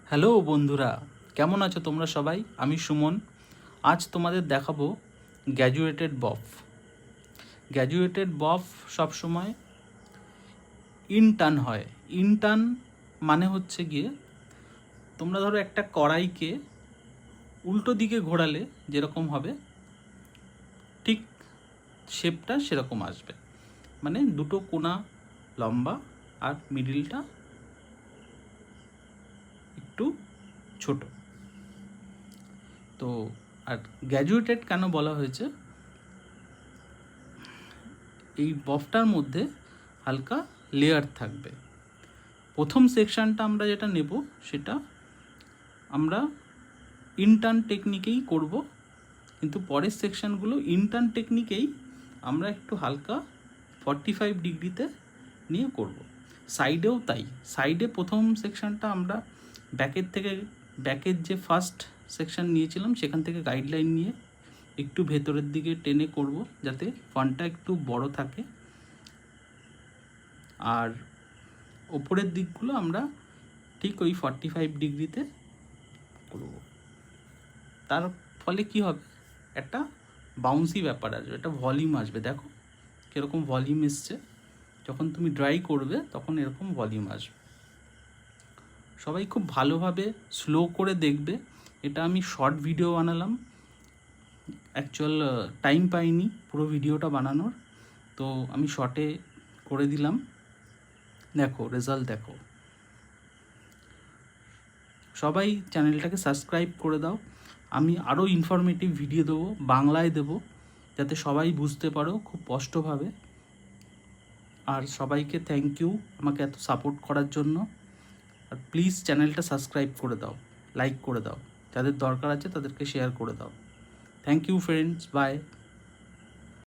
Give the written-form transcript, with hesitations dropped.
Hello বন্ধুরা, কেমন আছো তোমরা সবাই? আমি সুমন। আজ তোমাদের দেখাবো গ্র্যাজুয়েটেড বফ। গ্র্যাজুয়েটেড বফ সবসময় ইনটার্ন হয়। ইনটার্ন মানে হচ্ছে গিয়ে, তোমরা ধরো একটা কড়াইকে উল্টো দিকে ঘোরালে যেরকম হবে, ঠিক শেপটা সেরকম আসবে। মানে দুটো কোণা লম্বা আর মিডিলটা একটু ছোট। তো আর গ্র্যাজুয়েটেড কেন বলা হয়েছে? এই বফটার মধ্যে হালকা লেয়ার থাকবে। প্রথম সেকশানটা আমরা যেটা নেব সেটা আমরা ইনটার্ন টেকনিকেই করব, কিন্তু পরের সেকশানগুলো ইনটার্ন টেকনিকেই আমরা একটু হালকা 45 ডিগ্রিতে নিয়ে করব। সাইডেও তাই। সাইডে প্রথম সেকশানটা আমরা ব্যাকের যে ফার্স্ট সেকশান নিয়েছিলাম সেখান থেকে গাইডলাইন নিয়ে একটু ভেতরের দিকে টেনে করব, যাতে ফন্টটা একটু বড় থাকে। আর ওপরের দিকগুলো আমরা ঠিক ওই 45 ডিগ্রিতে করব। তার ফলে কি হবে, একটা বাউন্সি ব্যাপার আসবে, একটা ভলিউম আসবে। দেখো কীরকম ভলিউম এসছে। যখন তুমি ড্রাই করবে তখন এরকম ভলিউম আসবে। সবাই খুব ভালোভাবে স্লো করে দেখবে। এটা আমি শর্ট ভিডিও বানালাম, অ্যাকচুয়াল টাইম পাইনি পুরো ভিডিওটা বানানোর, তো আমি শর্টে করে দিলাম। দেখো রেজাল্ট দেখো। সবাই চ্যানেলটাকে সাবস্ক্রাইব করে দাও। আমি আরও ইনফরমেটিভ ভিডিও দেবো, বাংলায় দেবো, যাতে সবাই বুঝতে পারো খুব স্পষ্টভাবে। আর সবাইকে থ্যাংক ইউ আমাকে এত সাপোর্ট করার জন্য। আর প্লিজ চ্যানেলটা সাবস্ক্রাইব করে দাও, লাইক করে দাও, যাদের দরকার আছে তাদেরকে শেয়ার করে দাও। Thank you friends, by.